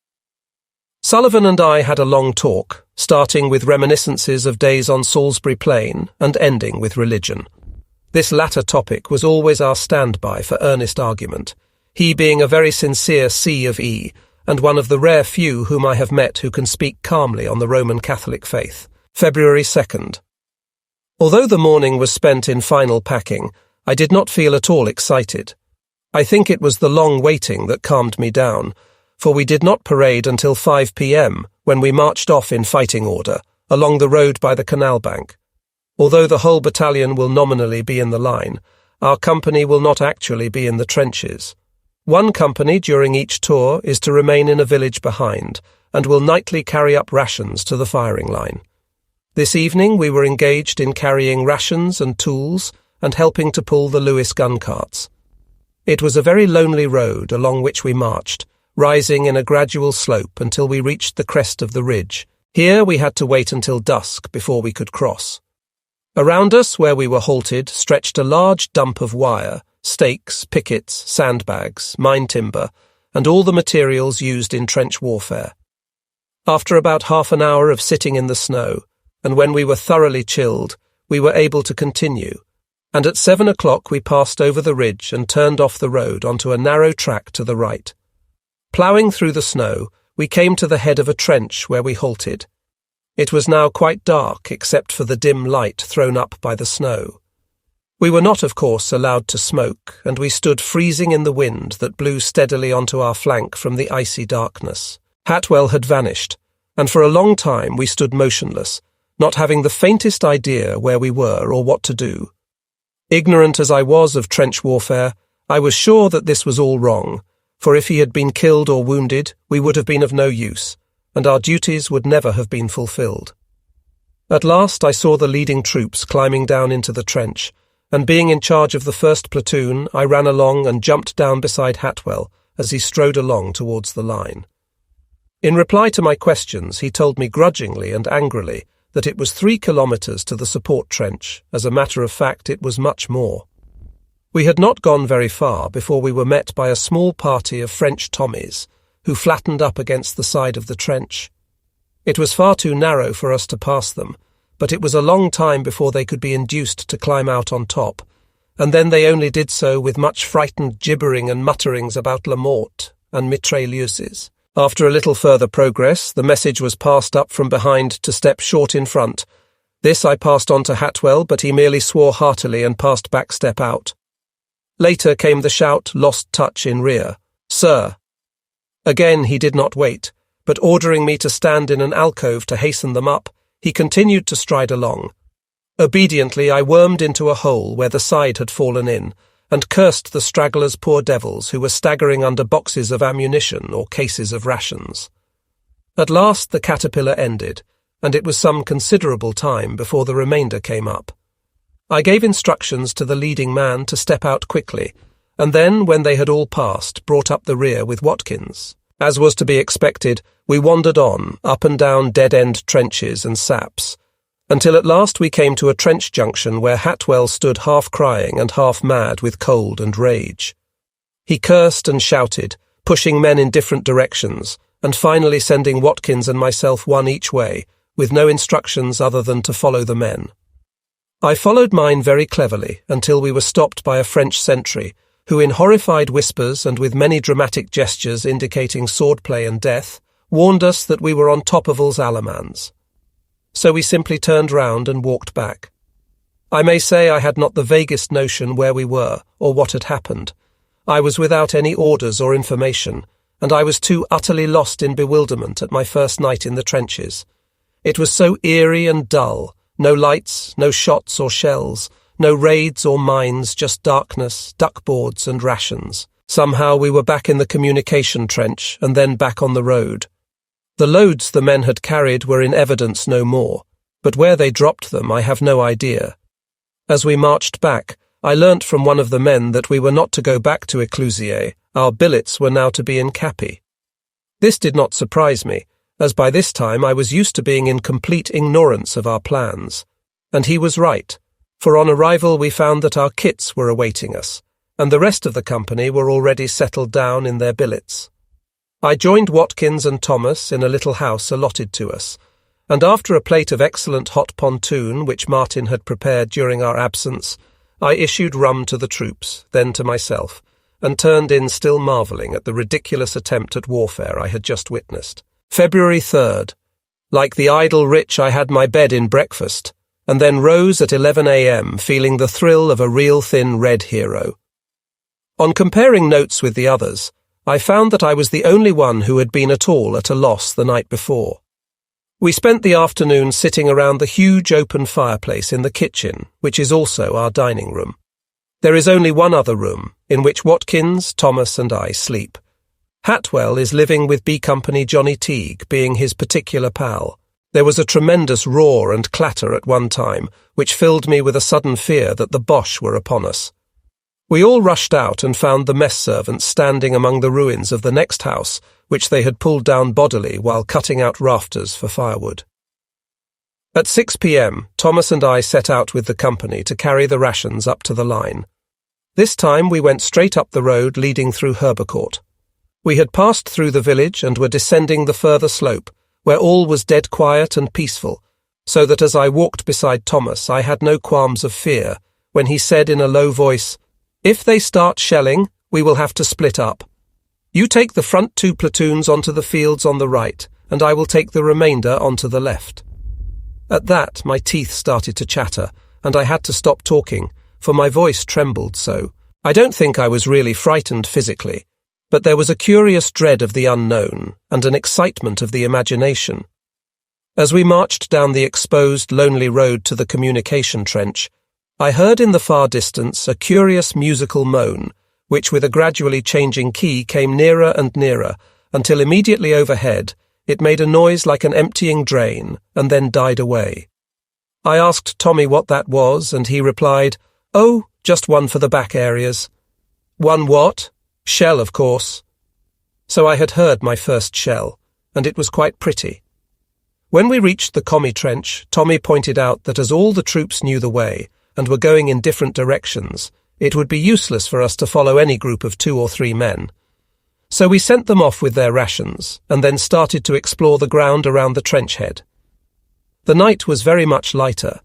Sullivan and I had a long talk, starting with reminiscences of days on Salisbury Plain and ending with religion. This latter topic was always our standby for earnest argument, he being a very sincere C of E, and one of the rare few whom I have met who can speak calmly on the Roman Catholic faith. February 2nd. Although the morning was spent in final packing, I did not feel at all excited. I think it was the long waiting that calmed me down, for we did not parade until 5 p.m, when we marched off in fighting order, along the road by the canal bank. Although the whole battalion will nominally be in the line, our company will not actually be in the trenches. One company during each tour is to remain in a village behind, and will nightly carry up rations to the firing line. This evening we were engaged in carrying rations and tools, and helping to pull the Lewis gun carts. It was a very lonely road along which we marched, rising in a gradual slope until we reached the crest of the ridge. Here we had to wait until dusk before we could cross. Around us, where we were halted, stretched a large dump of wire, stakes, pickets, sandbags, mine timber, and all the materials used in trench warfare. After about half an hour of sitting in the snow, and when we were thoroughly chilled, we were able to continue, and at 7 o'clock we passed over the ridge and turned off the road onto a narrow track to the right. Ploughing through the snow, we came to the head of a trench where we halted. It was now quite dark except for the dim light thrown up by the snow. We were not, of course, allowed to smoke, and we stood freezing in the wind that blew steadily onto our flank from the icy darkness. Hatwell had vanished, and for a long time we stood motionless, not having the faintest idea where we were or what to do. Ignorant as I was of trench warfare, I was sure that this was all wrong, for if he had been killed or wounded, we would have been of no use, and our duties would never have been fulfilled. At last I saw the leading troops climbing down into the trench, and being in charge of the first platoon, I ran along and jumped down beside Hatwell as he strode along towards the line. In reply to my questions, he told me grudgingly and angrily that it was 3 kilometres to the support trench. As a matter of fact, it was much more. We had not gone very far before we were met by a small party of French Tommies, who flattened up against the side of the trench. It was far too narrow for us to pass them, but it was a long time before they could be induced to climb out on top, and then they only did so with much frightened gibbering and mutterings about La Mort and mitrailleuses. After a little further progress, the message was passed up from behind to step short in front. This I passed on to Hatwell, but he merely swore heartily and passed back step out. Later came the shout, lost touch in rear. "Sir!" Again he did not wait, but ordering me to stand in an alcove to hasten them up, he continued to stride along. Obediently I wormed into a hole where the side had fallen in, and cursed the stragglers, poor devils, who were staggering under boxes of ammunition or cases of rations. At last the caterpillar ended, and it was some considerable time before the remainder came up. I gave instructions to the leading man to step out quickly, and then, when they had all passed, brought up the rear with Watkins. As was to be expected, we wandered on, up and down dead-end trenches and saps, until at last we came to a trench junction where Hatwell stood half crying and half mad with cold and rage. He cursed and shouted, pushing men in different directions, and finally sending Watkins and myself one each way, with no instructions other than to follow the men. I followed mine very cleverly until we were stopped by a French sentry, who in horrified whispers and with many dramatic gestures indicating swordplay and death, warned us that we were on top of Els Alemans. So we simply turned round and walked back. I may say I had not the vaguest notion where we were or what had happened. I was without any orders or information, and I was too utterly lost in bewilderment at my first night in the trenches. It was so eerie and dull, no lights, no shots or shells, no raids or mines, just darkness, duckboards and rations. Somehow we were back in the communication trench and then back on the road. The loads the men had carried were in evidence no more, but where they dropped them I have no idea. As we marched back, I learnt from one of the men that we were not to go back to Éclusier. Our billets were now to be in Cappy. This did not surprise me, as by this time I was used to being in complete ignorance of our plans. And he was right, for on arrival we found that our kits were awaiting us, and the rest of the company were already settled down in their billets. I joined Watkins and Thomas in a little house allotted to us, and after a plate of excellent hot pontoon which Martin had prepared during our absence, I issued rum to the troops, then to myself, and turned in still marvelling at the ridiculous attempt at warfare I had just witnessed. February 3rd. Like the idle rich, I had my bed in breakfast, and then rose at 11 a.m. feeling the thrill of a real thin red hero. On comparing notes with the others, I found that I was the only one who had been at all at a loss the night before. We spent the afternoon sitting around the huge open fireplace in the kitchen, which is also our dining room. There is only one other room, in which Watkins, Thomas and I sleep. Hatwell is living with B Company Johnny Teague, being his particular pal. There was a tremendous roar and clatter at one time, which filled me with a sudden fear that the Boche were upon us. We all rushed out and found the mess servants standing among the ruins of the next house, which they had pulled down bodily while cutting out rafters for firewood. At 6 p.m, Thomas and I set out with the company to carry the rations up to the line. This time we went straight up the road leading through Herbecourt. We had passed through the village and were descending the further slope, where all was dead quiet and peaceful, so that as I walked beside Thomas I had no qualms of fear, when he said in a low voice, "If they start shelling, we will have to split up. You take the front 2 platoons onto the fields on the right, and I will take the remainder onto the left." At that my teeth started to chatter, and I had to stop talking, for my voice trembled so. I don't think I was really frightened physically, but there was a curious dread of the unknown and an excitement of the imagination. As we marched down the exposed, lonely road to the communication trench, I heard in the far distance a curious musical moan, which with a gradually changing key came nearer and nearer, until immediately overhead it made a noise like an emptying drain and then died away. I asked Tommy what that was, and he replied, "Oh, just one for the back areas." "One what?" "Shell, of course." So I had heard my first shell, and it was quite pretty. When we reached the commie trench, Tommy pointed out that as all the troops knew the way and were going in different directions, it would be useless for us to follow any group of 2 or 3 men. So we sent them off with their rations, and then started to explore the ground around the trench head. The night was very much lighter,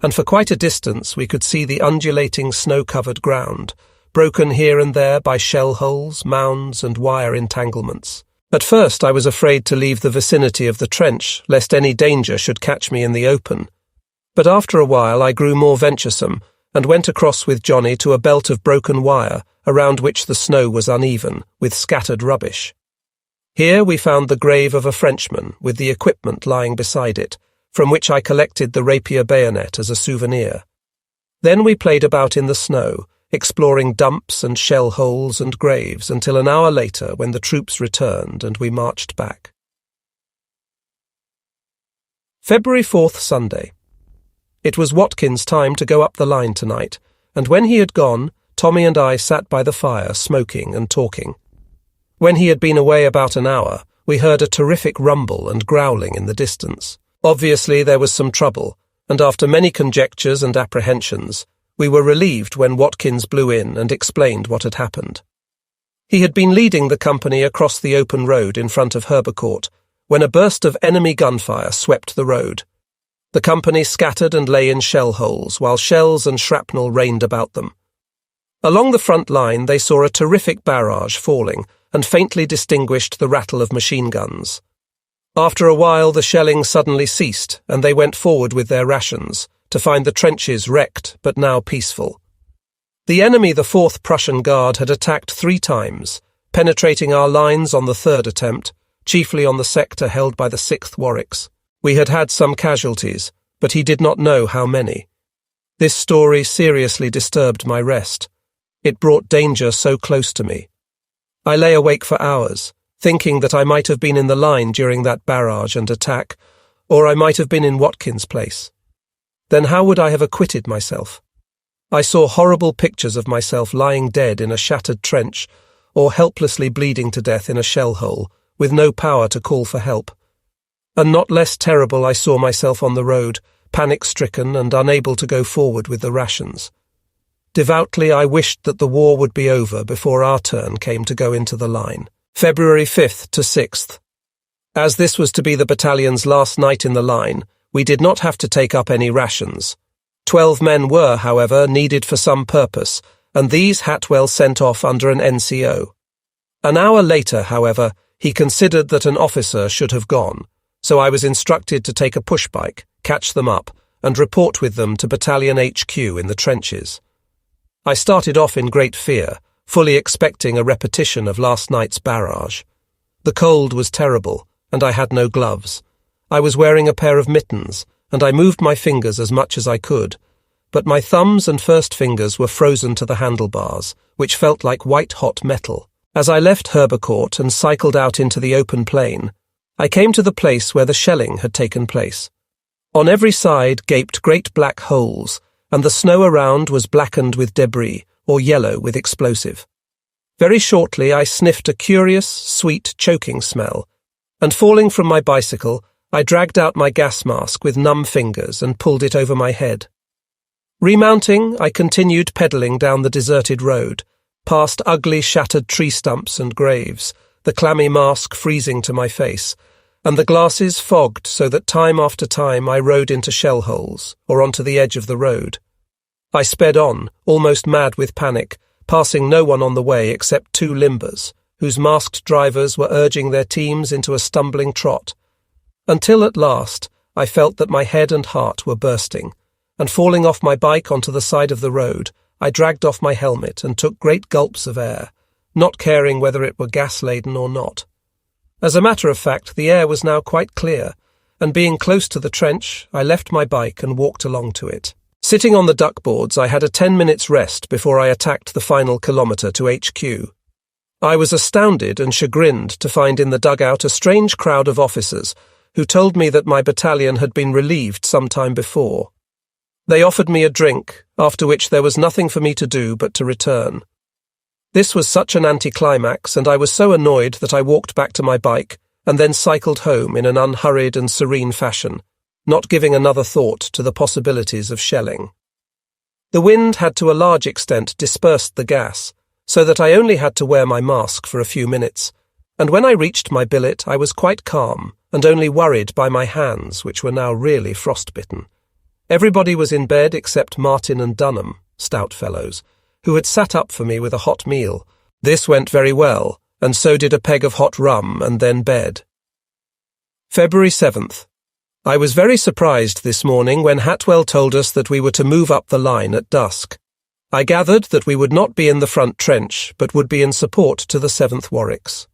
and for quite a distance we could see the undulating snow-covered ground, broken here and there by shell holes, mounds and wire entanglements. At first I was afraid to leave the vicinity of the trench, lest any danger should catch me in the open. But after a while I grew more venturesome, and went across with Johnny to a belt of broken wire around which the snow was uneven, with scattered rubbish. Here we found the grave of a Frenchman with the equipment lying beside it, from which I collected the rapier bayonet as a souvenir. Then we played about in the snow, exploring dumps and shell holes and graves until an hour later when the troops returned and we marched back. February 4th, Sunday. It was Watkins' time to go up the line tonight, and when he had gone, Tommy and I sat by the fire smoking and talking. When he had been away about an hour, we heard a terrific rumble and growling in the distance. Obviously there was some trouble, and after many conjectures and apprehensions, we were relieved when Watkins blew in and explained what had happened. He had been leading the company across the open road in front of Herbecourt when a burst of enemy gunfire swept the road. The company scattered and lay in shell holes, while shells and shrapnel rained about them. Along the front line they saw a terrific barrage falling and faintly distinguished the rattle of machine guns. After a while the shelling suddenly ceased, and they went forward with their rations, to find the trenches wrecked but now peaceful. The enemy, the 4th Prussian Guard, had attacked 3 times, penetrating our lines on the 3rd attempt, chiefly on the sector held by the 6th Warwicks. We had had some casualties, but he did not know how many. This story seriously disturbed my rest. It brought danger so close to me. I lay awake for hours, thinking that I might have been in the line during that barrage and attack, or I might have been in Watkins' place. Then how would I have acquitted myself? I saw horrible pictures of myself lying dead in a shattered trench, or helplessly bleeding to death in a shell hole, with no power to call for help. And not less terrible, I saw myself on the road, panic-stricken and unable to go forward with the rations. Devoutly I wished that the war would be over before our turn came to go into the line. February 5th to 6th. As this was to be the battalion's last night in the line, we did not have to take up any rations. 12 men were, however, needed for some purpose, and these Hatwell sent off under an NCO. An hour later, however, he considered that an officer should have gone, so I was instructed to take a pushbike, catch them up, and report with them to Battalion HQ in the trenches. I started off in great fear, fully expecting a repetition of last night's barrage. The cold was terrible, and I had no gloves. I was wearing a pair of mittens, and I moved my fingers as much as I could, but my thumbs and first fingers were frozen to the handlebars, which felt like white-hot metal. As I left Herbecourt and cycled out into the open plain, I came to the place where the shelling had taken place. On every side gaped great black holes, and the snow around was blackened with debris, or yellow with explosive. Very shortly I sniffed a curious, sweet, choking smell, and falling from my bicycle, I dragged out my gas mask with numb fingers and pulled it over my head. Remounting, I continued pedalling down the deserted road, past ugly shattered tree stumps and graves, the clammy mask freezing to my face, and the glasses fogged so that time after time I rode into shell holes or onto the edge of the road. I sped on, almost mad with panic, passing no one on the way except 2 limbers, whose masked drivers were urging their teams into a stumbling trot, until at last I felt that my head and heart were bursting, and falling off my bike onto the side of the road, I dragged off my helmet and took great gulps of air, not caring whether it were gas-laden or not. As a matter of fact, the air was now quite clear, and being close to the trench, I left my bike and walked along to it. Sitting on the duckboards, I had a 10 minutes rest before I attacked the final kilometre to HQ. I was astounded and chagrined to find in the dugout a strange crowd of officers who told me that my battalion had been relieved some time before. They offered me a drink, after which there was nothing for me to do but to return. This was such an anticlimax, and I was so annoyed that I walked back to my bike and then cycled home in an unhurried and serene fashion, not giving another thought to the possibilities of shelling. The wind had to a large extent dispersed the gas, so that I only had to wear my mask for a few minutes, and when I reached my billet I was quite calm and only worried by my hands, which were now really frostbitten. Everybody was in bed except Martin and Dunham, stout fellows, who had sat up for me with a hot meal. This went very well, and so did a peg of hot rum and then bed. February 7th. I was very surprised this morning when Hatwell told us that we were to move up the line at dusk. I gathered that we would not be in the front trench, but would be in support to the 7th Warwicks.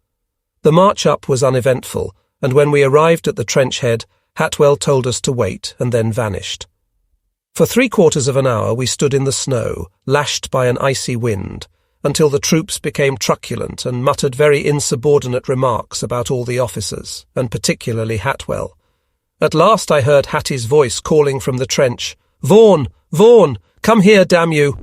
The march up was uneventful, and when we arrived at the trench head, Hatwell told us to wait and then vanished. For 3/4 of an hour we stood in the snow, lashed by an icy wind, until the troops became truculent and muttered very insubordinate remarks about all the officers, and particularly Hatwell. At last I heard Hattie's voice calling from the trench, "Vaughan! Vaughan! Come here, damn you!"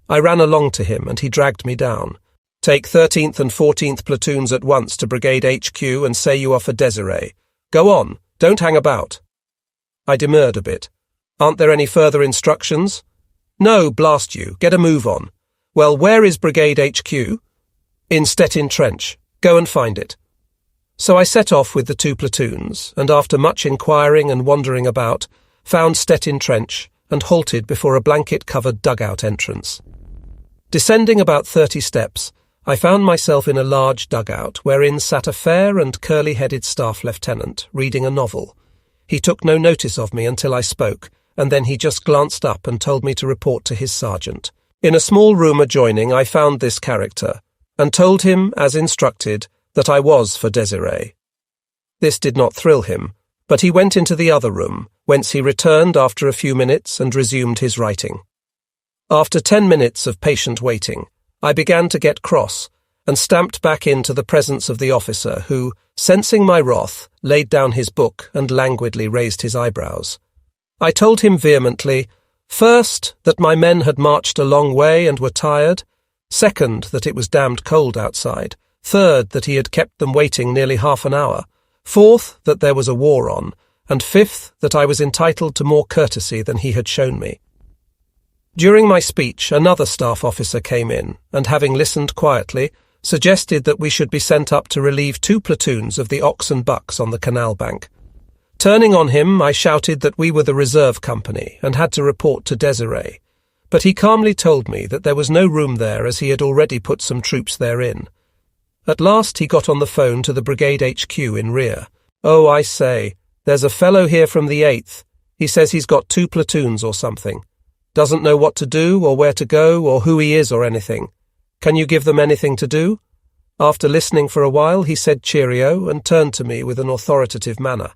I ran along to him, and he dragged me down. "Take 13th and 14th platoons at once to Brigade HQ and say you are for Desiree. Go on, don't hang about." I demurred a bit. "Aren't there any further instructions?" "No, blast you, get a move on." "Well, where is Brigade HQ?" "In Stettin Trench. Go and find it." So I set off with the 2 platoons, and after much inquiring and wandering about, found Stettin Trench and halted before a blanket-covered dugout entrance. Descending about 30 steps, I found myself in a large dugout wherein sat a fair and curly-headed staff lieutenant reading a novel. He took no notice of me until I spoke, and then he just glanced up and told me to report to his sergeant. In a small room adjoining I found this character, and told him, as instructed, that I was for Desiree. This did not thrill him, but he went into the other room, whence he returned after a few minutes and resumed his writing. After 10 minutes of patient waiting, I began to get cross, and stamped back into the presence of the officer who, sensing my wrath, laid down his book and languidly raised his eyebrows. I told him vehemently, first, that my men had marched a long way and were tired, second, that it was damned cold outside, third, that he had kept them waiting nearly half an hour, fourth, that there was a war on, and fifth, that I was entitled to more courtesy than he had shown me. During my speech, another staff officer came in, and having listened quietly, suggested that we should be sent up to relieve 2 platoons of the Ox and Bucks on the canal bank. Turning on him, I shouted that we were the reserve company and had to report to Desiree, but he calmly told me that there was no room there as he had already put some troops therein. At last he got on the phone to the Brigade HQ in rear. "Oh, I say, there's a fellow here from the 8th. He says he's got 2 platoons or something. Doesn't know what to do or where to go or who he is or anything. Can you give them anything to do?" After listening for a while, he said cheerio and turned to me with an authoritative manner.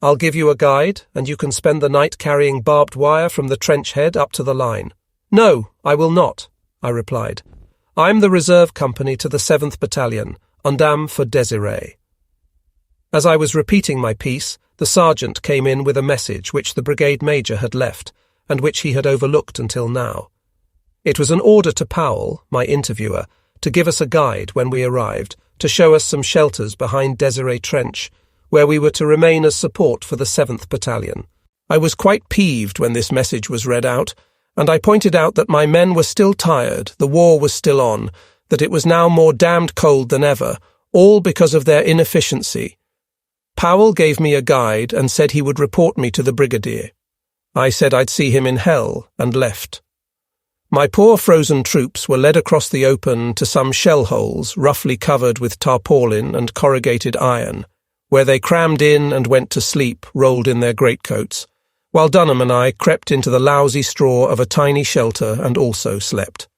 "I'll give you a guide, and you can spend the night carrying barbed wire from the trench head up to the line." "No, I will not," I replied. "I'm the reserve company to the 7th Battalion, Undam for Desiree." As I was repeating my piece, the sergeant came in with a message which the brigade major had left, and which he had overlooked until now. It was an order to Powell, my interviewer, to give us a guide when we arrived, to show us some shelters behind Desiree Trench, where we were to remain as support for the 7th Battalion. I was quite peeved when this message was read out, and I pointed out that my men were still tired, the war was still on, that it was now more damned cold than ever, all because of their inefficiency. Powell gave me a guide and said he would report me to the brigadier. I said I'd see him in hell, and left. My poor frozen troops were led across the open to some shell holes roughly covered with tarpaulin and corrugated iron, where they crammed in and went to sleep rolled in their greatcoats, while Dunham and I crept into the lousy straw of a tiny shelter and also slept.